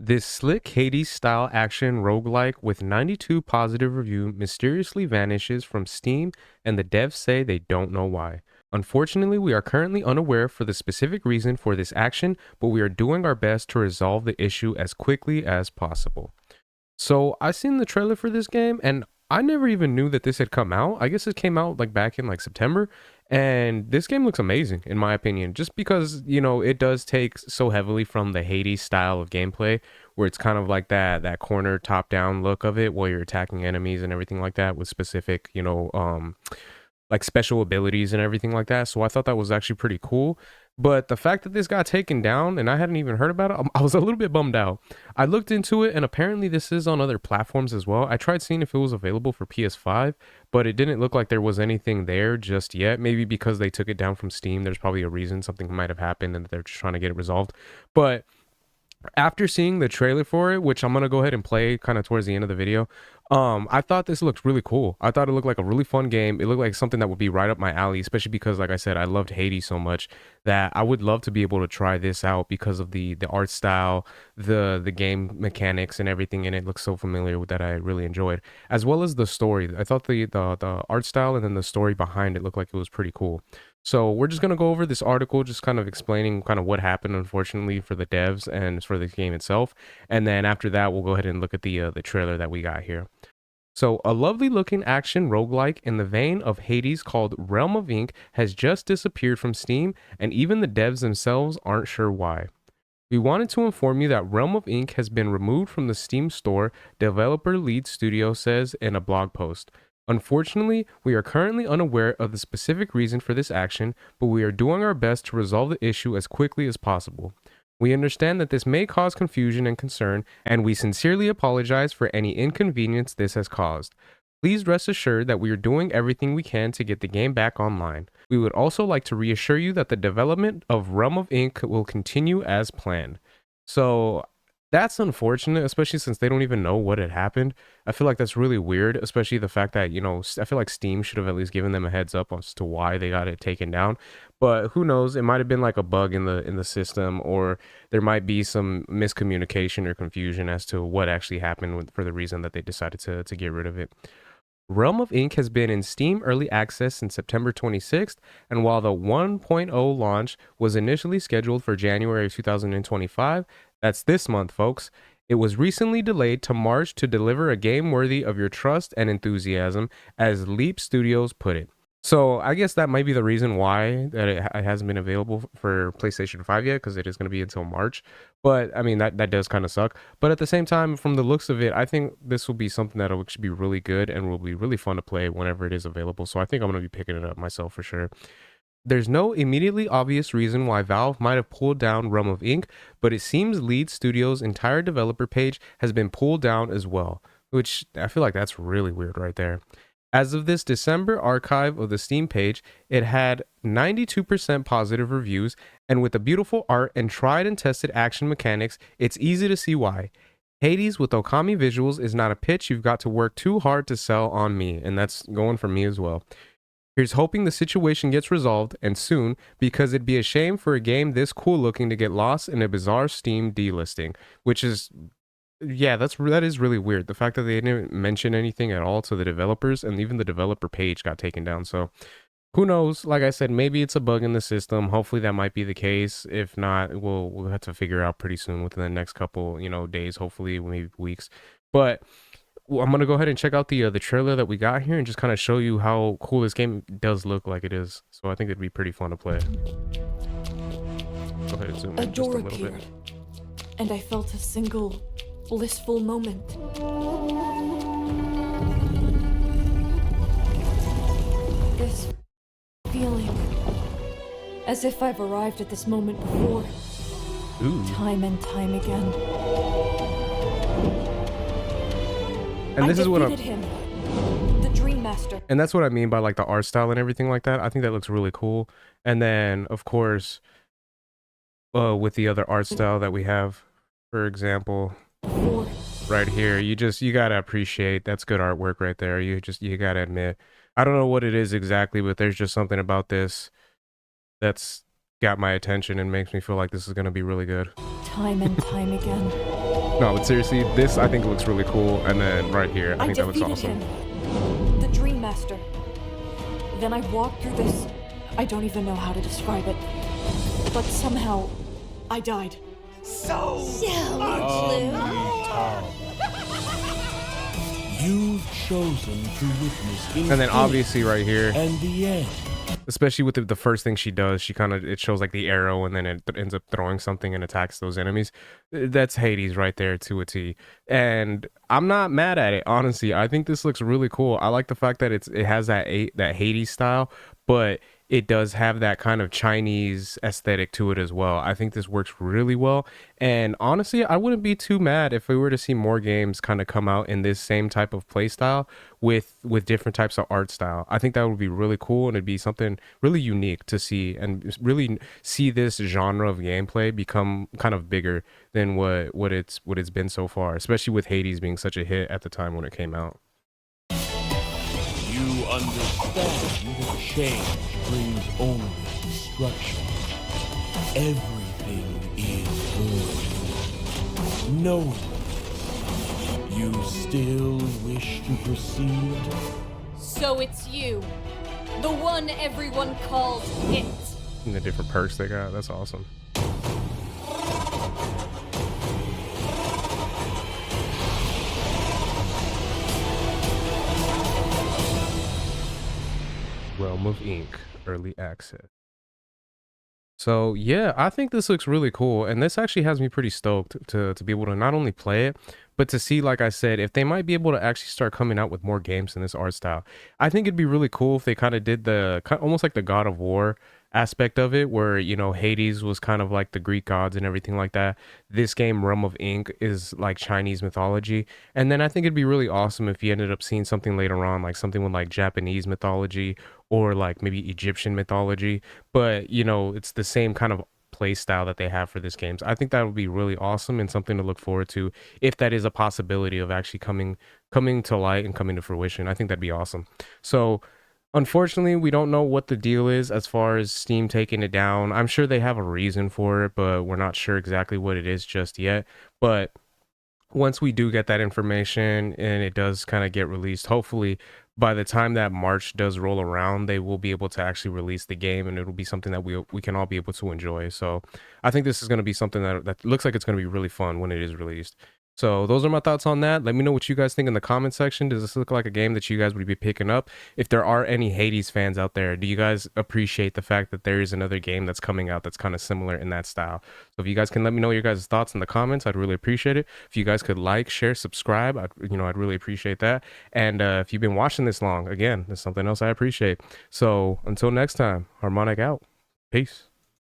This slick Hades-style action roguelike with 92 positive review mysteriously vanishes from Steam, and the devs say they don't know why. Unfortunately, we are currently unaware for the specific reason for this action, but we are doing our best to resolve the issue as quickly as possible. So I seen the trailer for this game and I never even knew that this had come out. I guess it came out like back in like September, and this game looks amazing in my opinion, just because, it does take so heavily from the Hades style of gameplay where it's kind of like that corner top down look of it while you're attacking enemies and everything like that with specific, like special abilities and everything like that. So I thought that was actually pretty cool. But the fact that this got taken down and I hadn't even heard about it, I was a little bit bummed out. I looked into it and apparently this is on other platforms as well. I tried seeing if it was available for PS5, but it didn't look like there was anything there just yet. Maybe because they took it down from Steam, there's probably a reason something might have happened and they're just trying to get it resolved. But after seeing the trailer for it, which I'm gonna go ahead and play kind of towards the end of the video, I thought this looked really cool. I thought it looked like a really fun game. It looked like something that would be right up my alley, especially because, like I said, I loved Hades so much that I would love to be able to try this out because of the art style, the game mechanics, and everything in it looks so familiar that I really enjoyed, as well as the story. I thought the art style and then the story behind it looked like it was pretty cool. So we're just going to go over this article, just kind of explaining kind of what happened, unfortunately, for the devs and for the game itself. And then after that, we'll go ahead and look at the trailer that we got here. So, a lovely looking action roguelike in the vein of Hades called Realm of Ink has just disappeared from Steam, and even the devs themselves aren't sure why. We wanted to inform you that Realm of Ink has been removed from the Steam store, developer lead studio says in a blog post. Unfortunately, we are currently unaware of the specific reason for this action, but we are doing our best to resolve the issue as quickly as possible. We understand that this may cause confusion and concern, and we sincerely apologize for any inconvenience this has caused. Please rest assured that we are doing everything we can to get the game back online. We would also like to reassure you that the development of Realm of Ink will continue as planned. So that's unfortunate, especially since they don't even know what had happened. I feel like that's really weird, especially the fact that, I feel like Steam should have at least given them a heads up as to why they got it taken down. But who knows? It might have been like a bug in the system, or there might be some miscommunication or confusion as to what actually happened for the reason that they decided to get rid of it. Realm of Ink has been in Steam Early Access since September 26th, and while the 1.0 launch was initially scheduled for January 2025, that's this month, folks, it was recently delayed to March to deliver a game worthy of your trust and enthusiasm, as Leap Studios put it. So I guess that might be the reason why that it hasn't been available for PlayStation 5 yet, because it is going to be until March. But I mean, that does kind of suck. But at the same time, from the looks of it, I think this will be something that will actually be really good and will be really fun to play whenever it is available. So I think I'm going to be picking it up myself for sure. There's no immediately obvious reason why Valve might have pulled down Realm of Ink, but it seems Lead Studios' entire developer page has been pulled down as well, which I feel like that's really weird right there. As of this December archive of the Steam page, it had 92% positive reviews, and with the beautiful art and tried and tested action mechanics, it's easy to see why. Hades with Okami visuals is not a pitch you've got to work too hard to sell on me, and that's going for me as well. Here's hoping the situation gets resolved, and soon, because it'd be a shame for a game this cool looking to get lost in a bizarre Steam delisting, which is, yeah, that is really weird. The fact that they didn't mention anything at all to the developers, and even the developer page got taken down. So who knows? Like I said, maybe it's a bug in the system. Hopefully that might be the case. If not, we'll have to figure out pretty soon within the next couple days, hopefully maybe weeks. But well, I'm gonna go ahead and check out the trailer that we got here and just kind of show you how cool this game does look like it is. So I think it'd be pretty fun to play. Go ahead and zoom A in just a door little appeared, bit. and I felt a single, blissful moment. This feeling, as if I've arrived at this moment before, Ooh. time and time again. And this I is what defeated him, the Dream Master. and that's what I mean by like the art style and everything like that. I think that looks really cool. And then of course, with the other art style that we have, for example, Before. right here, you gotta appreciate that's good artwork right there. You gotta admit, I don't know what it is exactly, but there's just something about this that's got my attention and makes me feel like this is gonna be really good. Time and time again. No, but seriously, this I think looks really cool. And then right here, I think that looks defeated awesome. him. The Dream Master. Then I walked through this. I don't even know how to describe it. But somehow, I died. You've chosen to witness And then obviously right here, and the end. especially with the first thing she does, she kind of, it shows like the arrow and then it ends up throwing something and attacks those enemies. That's Hades right there to a T. And I'm not mad at it, honestly. I think this looks really cool. I like the fact that it has that Hades style, but it does have that kind of Chinese aesthetic to it as well. I think this works really well. And honestly, I wouldn't be too mad if we were to see more games kind of come out in this same type of play style with different types of art style. I think that would be really cool, and it'd be something really unique to see and really see this genre of gameplay become kind of bigger than what it's been so far, especially with Hades being such a hit at the time when it came out. You understand that change brings only destruction. Everything is good. Knowing you still wish to proceed? So it's you. The one everyone calls it. And the different perks they got, that's awesome. Realm of Ink early access. So yeah, I think this looks really cool, and this actually has me pretty stoked to be able to not only play it, but to see, like I said, if they might be able to actually start coming out with more games in this art style. I think it'd be really cool if they kind of did almost like the God of War aspect of it, where, you know, Hades was kind of like the Greek gods and everything like that. This game, Realm of Ink, is like Chinese mythology. And then I think it'd be really awesome if you ended up seeing something later on, like something with like Japanese mythology or like maybe Egyptian mythology. But, you know, it's the same kind of play style that they have for this games. I think that would be really awesome and something to look forward to if that is a possibility of actually coming to light and coming to fruition. I think that'd be awesome. So unfortunately, we don't know what the deal is as far as Steam taking it down. I'm sure they have a reason for it, but we're not sure exactly what it is just yet. But once we do get that information and it does kind of get released, hopefully by the time that March does roll around, they will be able to actually release the game, and it'll be something that we can all be able to enjoy. So I think this is going to be something that looks like it's going to be really fun when it is released. So those are my thoughts on that. Let me know what you guys think in the comment section. Does this look like a game that you guys would be picking up? If there are any Hades fans out there, do you guys appreciate the fact that there is another game that's coming out that's kind of similar in that style? So if you guys can let me know your guys' thoughts in the comments, I'd really appreciate it. If you guys could like, share, subscribe, I'd really appreciate that. And if you've been watching this long, again, there's something else I appreciate. So until next time, Harmonic out. Peace.